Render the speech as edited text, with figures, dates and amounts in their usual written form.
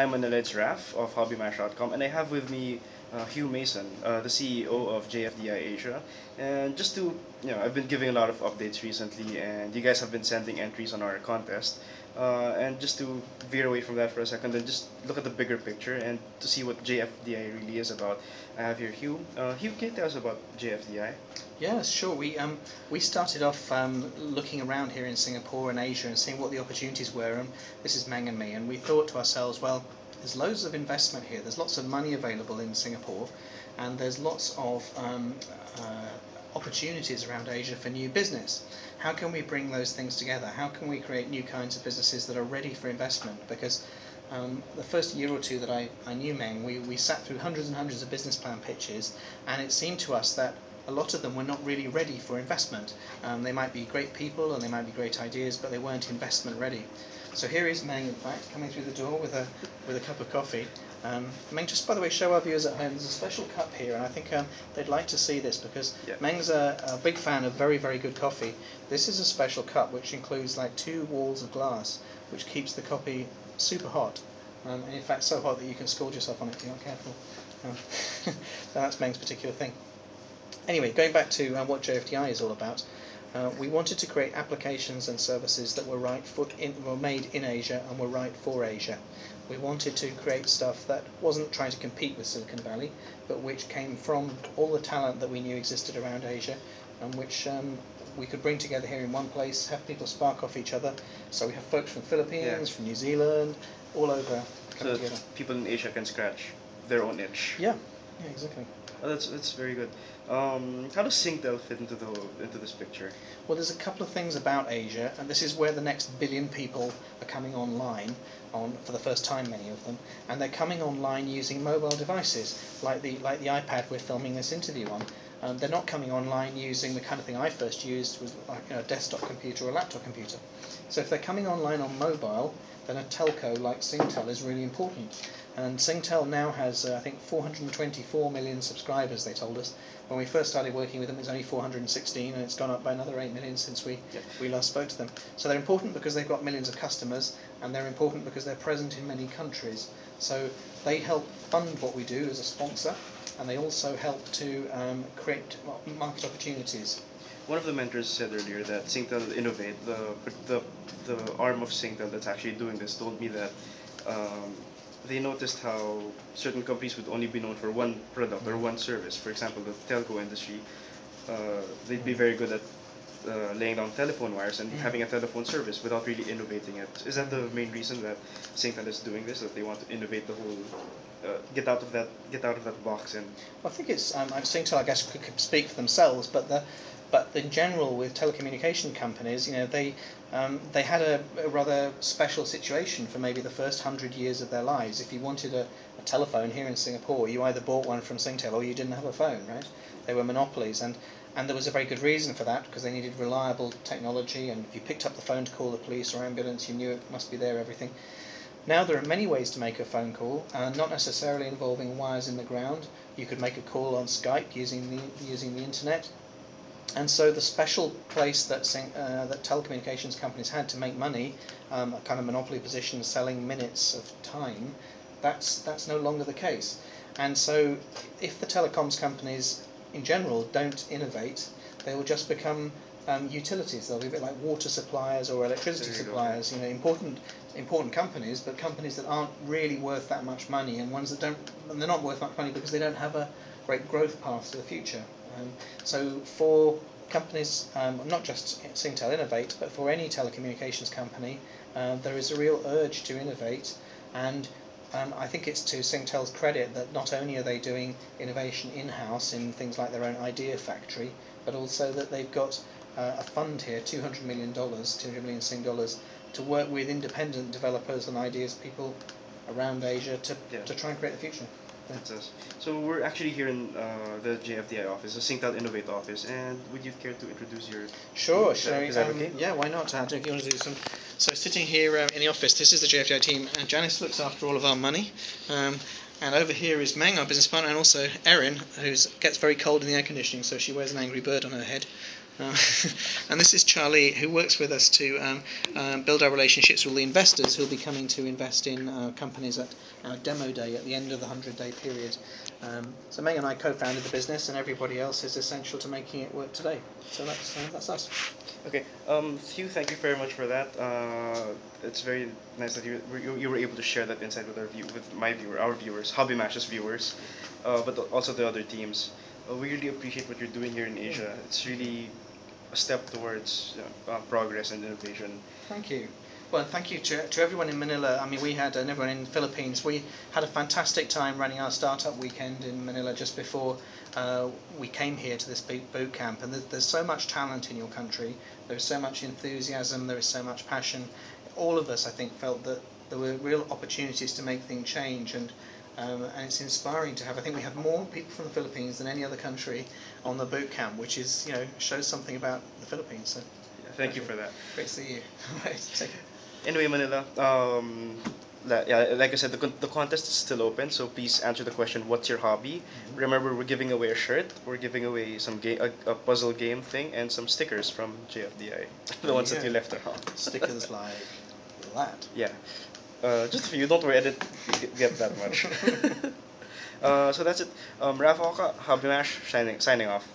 Hi Manila, it's Raf of HobbyMash.com, and I have with me Hugh Mason, the CEO of JFDI Asia. And just to, I've been giving a lot of updates recently, and you guys have been sending entries on our contest. And just to veer away from that for a second, and just look at the bigger picture and to see what JFDI really is about. I have here Hugh. Hugh, can you tell us about JFDI? Yeah, sure. We started off looking around here in Singapore and Asia and seeing what the opportunities were. And this is Meng and me, and we thought to ourselves, well, there's loads of investment here. There's lots of money available in Singapore, and there's lots of opportunities around Asia for new business. How can we bring those things together? How can we create new kinds of businesses that are ready for investment? Because the first year or two that I knew Meng, we sat through hundreds and hundreds of business plan pitches, and it seemed to us that a lot of them were not really ready for investment. They might be great people and they might be great ideas, but they weren't investment ready. So here is Meng, in fact, coming through the door with a cup of coffee. Meng, just by the way, show our viewers at home, there's a special cup here, and I think they'd like to see this because Meng's a big fan of very, very good coffee. This is a special cup which includes like 2 walls of glass, which keeps the coffee super hot. And in fact, so hot that you can scald yourself on it if you're not careful. That's Meng's particular thing. Anyway, going back to what JFDI is all about, we wanted to create applications and services that were were made in Asia and were right for Asia. We wanted to create stuff that wasn't trying to compete with Silicon Valley, but which came from all the talent that we knew existed around Asia, and which we could bring together here in one place, have people spark off each other. So we have folks from Philippines, from New Zealand, all over coming together. People in Asia can scratch their own itch. Yeah, exactly. Oh, that's very good. How does Singtel fit into this picture? Well, there's a couple of things about Asia, and this is where the next billion people are coming online, for the first time, many of them, and they're coming online using mobile devices, like the iPad we're filming this interview on. They're not coming online using the kind of thing I first used, was like a desktop computer or a laptop computer. So if they're coming online on mobile, then a telco like Singtel is really important. And Singtel now has, I think, 424 million subscribers, they told us. When we first started working with them, it was only 416, and it's gone up by another 8 million since we last spoke to them. So they're important because they've got millions of customers, and they're important because they're present in many countries. So they help fund what we do as a sponsor, and they also help to create market opportunities. One of the mentors said earlier that Singtel Innovate, the arm of Singtel that's actually doing this, told me that they noticed how certain companies would only be known for one product or one service. For example, the telco industry, they'd be very good at laying down telephone wires and having a telephone service without really innovating it. Is that the main reason that Singtel is doing this? That they want to innovate the whole, get out of that box? And well, I think it's Singtel, I guess, could speak for themselves, but in general with telecommunication companies, they had a rather special situation for maybe the first 100 years of their lives. If you wanted a telephone here in Singapore, you either bought one from Singtel or you didn't have a phone, right? They were monopolies, and there was a very good reason for that, because they needed reliable technology, and if you picked up the phone to call the police or ambulance, you knew it must be there, everything. Now there are many ways to make a phone call, not necessarily involving wires in the ground. You could make a call on Skype using the internet. And so the special place that telecommunications companies had to make money, a kind of monopoly position selling minutes of time, that's no longer the case. And so if the telecoms companies in general don't innovate, they will just become utilities. They'll be a bit like water suppliers or electricity suppliers, important companies, but companies that aren't really worth that much money, and ones that they're not worth much money because they don't have a great growth path to the future. So for companies, not just Singtel Innovate, but for any telecommunications company, there is a real urge to innovate, and I think it's to Singtel's credit that not only are they doing innovation in-house in things like their own idea factory, but also that they've got a fund here, $200 million Sing dollars, to work with independent developers and ideas people around Asia to try and create the future. That's us. So we're actually here in the JFDI office, the Singtel Innovate office, and would you care to introduce your... Sure, is that okay? Yeah, why not? If you want to do some... So sitting here in the office, this is the JFDI team, and Janice looks after all of our money, and over here is Meng, our business partner, and also Erin, who gets very cold in the air conditioning, so she wears an angry bird on her head. And this is Charlie, who works with us to build our relationships with the investors who will be coming to invest in companies at our demo day at the end of the 100-day period. So Meg and I co-founded the business, and everybody else is essential to making it work today. So that's us. Okay, Hugh, thank you very much for that. It's very nice that you were able to share that insight with our viewers, HobbyMash's viewers, but also the other teams. We really appreciate what you're doing here in Asia. It's really a step towards progress and innovation. Thank you. Well, thank you to everyone in Manila. I mean, we had, and everyone in the Philippines, we had a fantastic time running our startup weekend in Manila just before we came here to this big boot camp. And there's so much talent in your country. There's so much enthusiasm. There is so much passion. All of us, I think, felt that there were real opportunities to make things change. And it's inspiring to have. I think we have more people from the Philippines than any other country on the boot camp, which is, shows something about the Philippines. So, thank you for that. Great to see you. Anyway, Manila, like I said, the contest is still open, so please answer the question, what's your hobby? Remember, we're giving away a shirt, we're giving away some a puzzle game thing, and some stickers from JFDI, the ones that you left at home. Stickers like that. Yeah. Just for you, don't worry, I didn't get that much. So that's it. Raf Oka, HobbyMash, signing off.